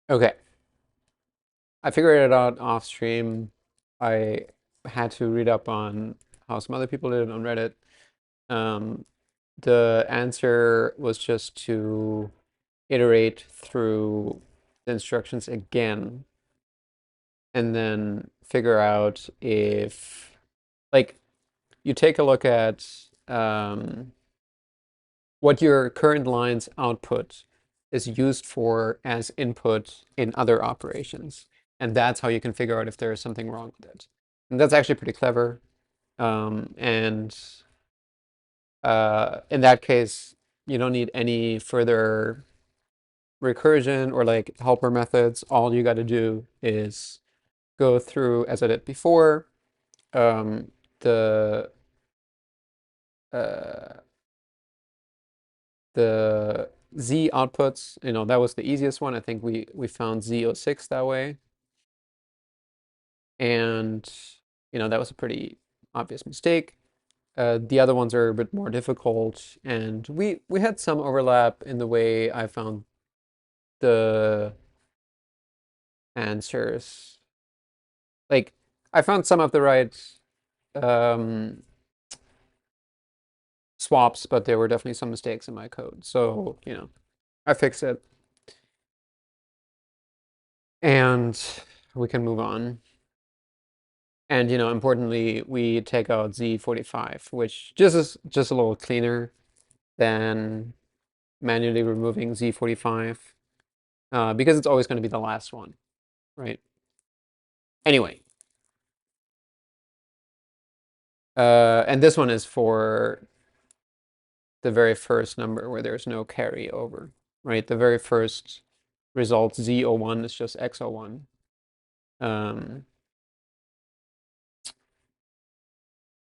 Okay, I figured it out off stream. I had to read up on how some other people did it on Reddit. Um, the answer was just to iterate through the instructions again and then figure out if, like, you take a look at what your current line's output is used for as input in other operations. And that's how you can figure out if there is something wrong with it. And that's actually pretty clever. And in that case, you don't need any further recursion or like helper methods. All you got to do is go through, as I did before, um, the uh, the Z outputs. That was the easiest one. I think we found Z06 that way, and that was a pretty obvious mistake. The other ones are a bit more difficult, and we had some overlap in the way I found the answers. Like, I found some of the right um, swaps, but there were definitely some mistakes in my code. So, I fixed it, and we can move on. And importantly, we take out Z45, which just is just a little cleaner than manually removing Z45, because it's always going to be the last one, right? Anyway, and this one is for the very first number where there's no carryover, right? The very first result, Z01, is just X01. Um,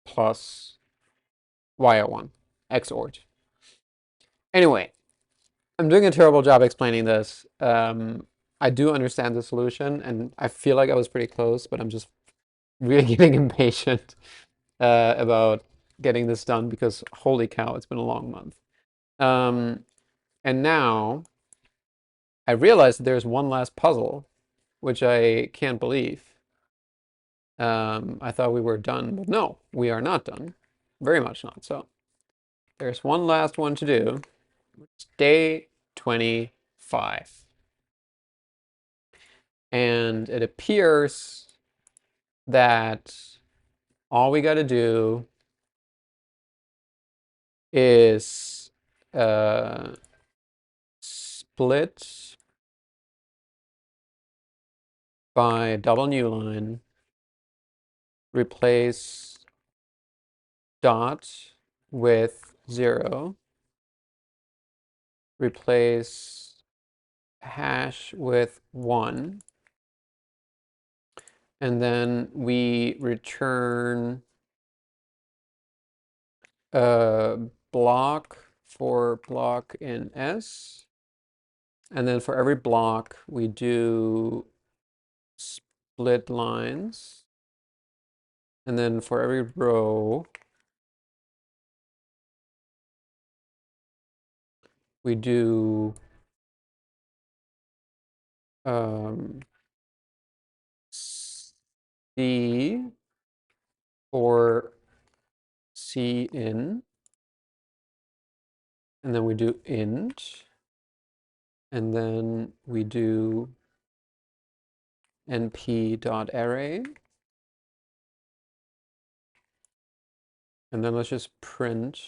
Plus Y01, XORed. Anyway, I'm doing a terrible job explaining this. I do understand the solution, and I feel like I was pretty close, but I'm just really getting impatient about getting this done because holy cow, it's been a long month. And now I realize that there's one last puzzle, which I can't believe. I thought we were done, but no, we are not done. Very much not. So there's one last one to do. It's day 25. And it appears that all we got to do is split by double new line, replace dot with 0, replace hash with 1, and then we return a block for block in S. And then for every block, we do split lines. And then for every row, we do um, C for C in, and then we do int, and then we do np.array, and then let's just print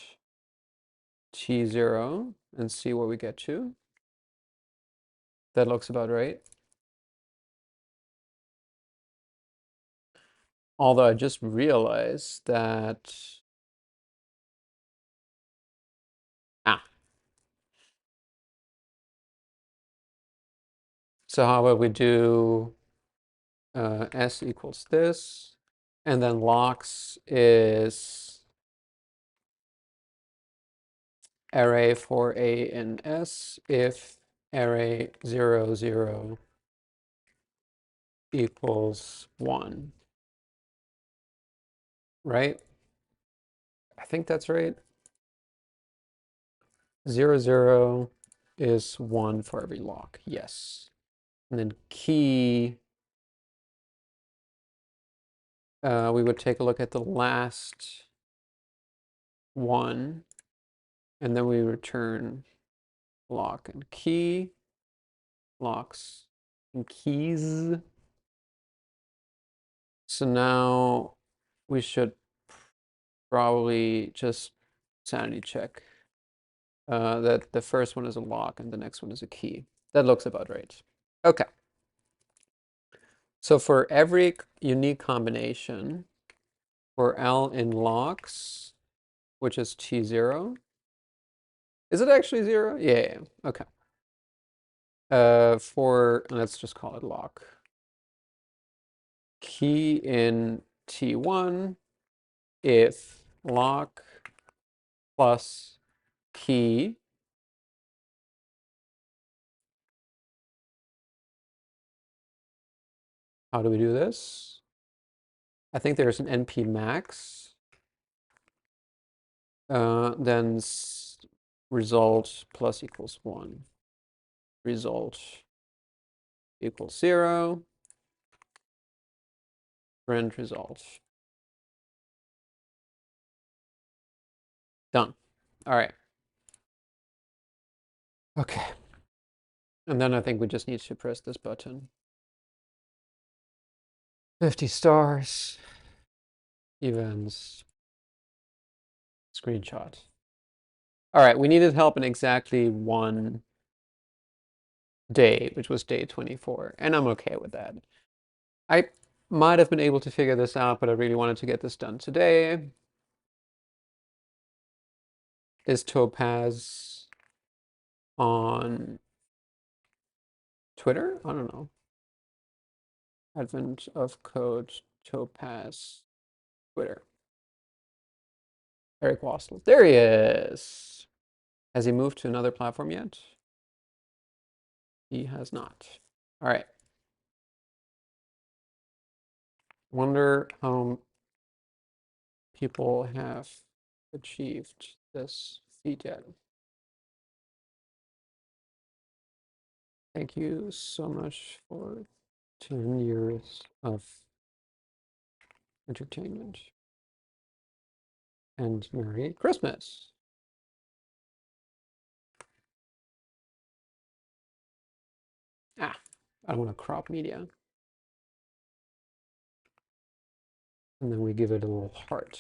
t0 and see what we get to. That looks about right. Although I just realized that, ah, so how about we do s equals this, and then locks is array for a in s if array 0, 0 equals 1, right? I think that's right. 0, 0 is 1 for every lock, yes. And then key, we would take a look at the last one, and then we return lock and key, locks and keys. So now we should probably just sanity check that the first one is a lock and the next one is a key. That looks about right. Okay. So for every unique combination for L in locks, which is T0, is it actually 0? Yeah. Okay. Let's just call it lock. Key in T1 if lock plus key how do we do this? I think there's an NP max. Then result plus equals 1. Result equals 0. Print result. Done. All right. Okay. And then I think we just need to press this button. 50 stars. Events. Screenshot. All right, we needed help in exactly one day, which was day 24, and I'm okay with that. I might have been able to figure this out, but I really wanted to get this done today. Is Topaz on Twitter? I don't know. Advent of Code Topaz Twitter. Eric Wastel. There he is. Has he moved to another platform yet? He has not. All right. Wonder how people have achieved this feat yet. Thank you so much for 10 years of entertainment. And Merry Christmas. Ah, I don't want to crop media. And then we give it a little heart.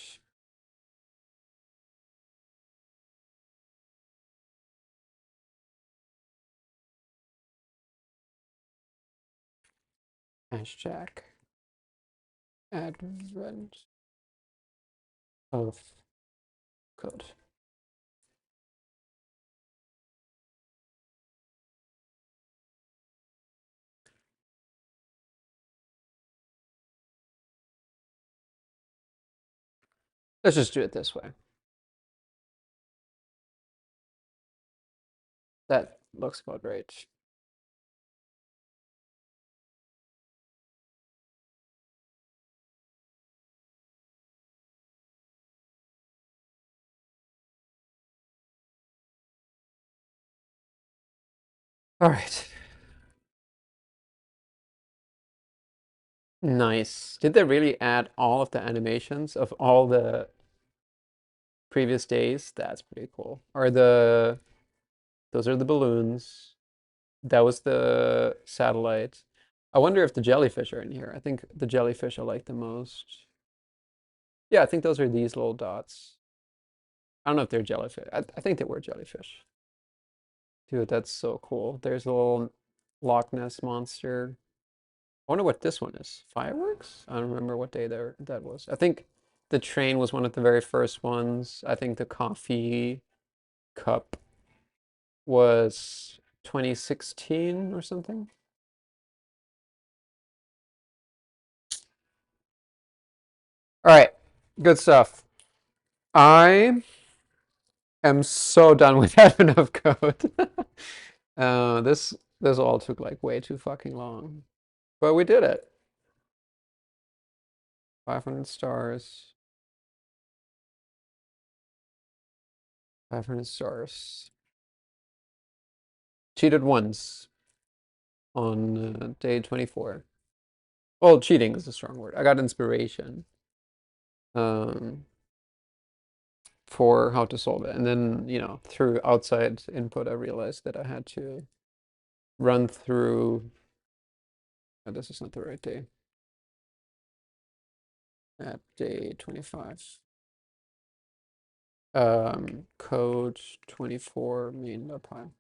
Hashtag Advent of Code. Let's just do it this way. That looks about right. All right. Nice. Did they really add all of the animations of all the previous days? That's pretty cool. Those are the balloons. That was the satellite. I wonder if the jellyfish are in here. I think the jellyfish I like the most. Yeah, I think those are these little dots. I don't know if they're jellyfish. I think they were jellyfish. Dude, that's so cool. There's a little Loch Ness monster. I wonder what this one is. Fireworks? I don't remember what day there that was. I think the train was one of the very first ones. I think the coffee cup was 2016 or something. All right, good stuff. I am so done with Advent of Code. This all took like way too fucking long, but we did it. 500 stars. 500 stars. Cheated once on day 24. Well, cheating is a strong word. I got inspiration um, for how to solve it. And then, through outside input, I realized that I had to run through. Oh, this is not the right day. At day 25. Code 24 main.py.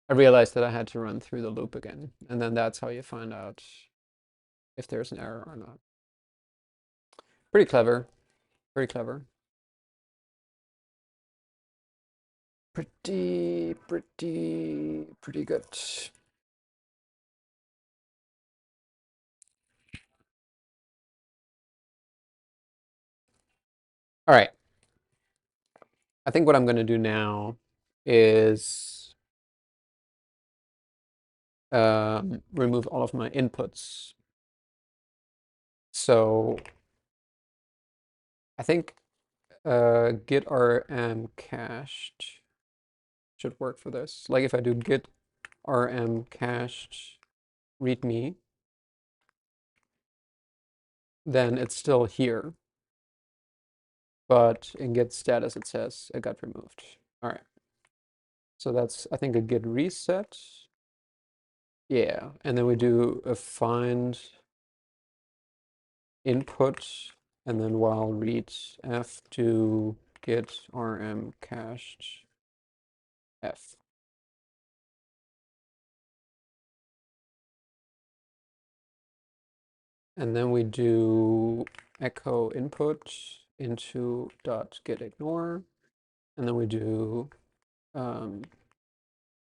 I realized that I had to run through the loop again, and then that's how you find out if there's an error or not. Pretty clever. Pretty clever. Pretty good. All right. I think what I'm going to do now is remove all of my inputs. So I think git rm cached should work for this. Like if I do git rm cached readme, then it's still here. But in git status, it says it got removed. All right. So that's, I think, a git reset. Yeah. And then we do a find input, and then while read f do git rm cached f. And then we do echo input into dot git ignore, and then we do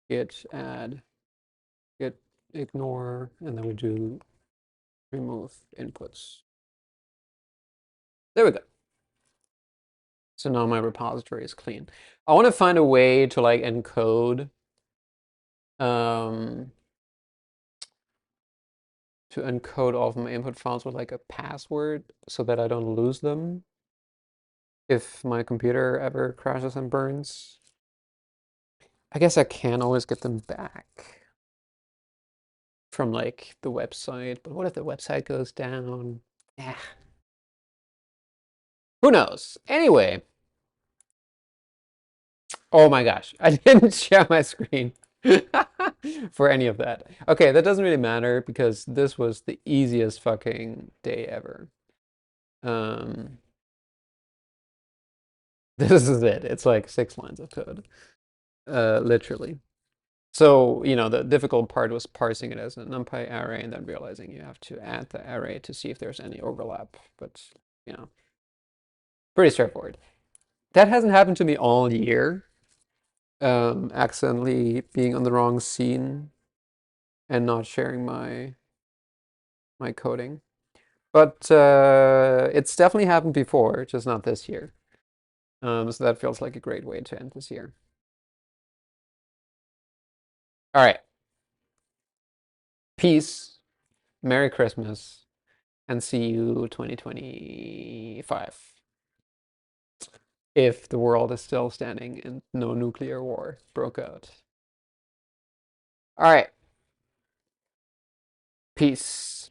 git add git ignore, and then we do remove inputs. There we go. So now my repository is clean. I want to find a way to like encode all of my input files with like a password so that I don't lose them if my computer ever crashes and burns. I guess I can always get them back from like the website, but what if the website goes down? Yeah. Who knows? Anyway. Oh my gosh, I didn't share my screen for any of that. Okay, that doesn't really matter because this was the easiest fucking day ever. This is it. It's like 6 lines of code, literally. So, the difficult part was parsing it as a NumPy array and then realizing you have to add the array to see if there's any overlap. But, pretty straightforward. That hasn't happened to me all year. Accidentally being on the wrong scene and not sharing my coding. But it's definitely happened before, just not this year. So that feels like a great way to end this year. All right. Peace. Merry Christmas. And see you 2025. If the world is still standing and no nuclear war broke out. All right. Peace.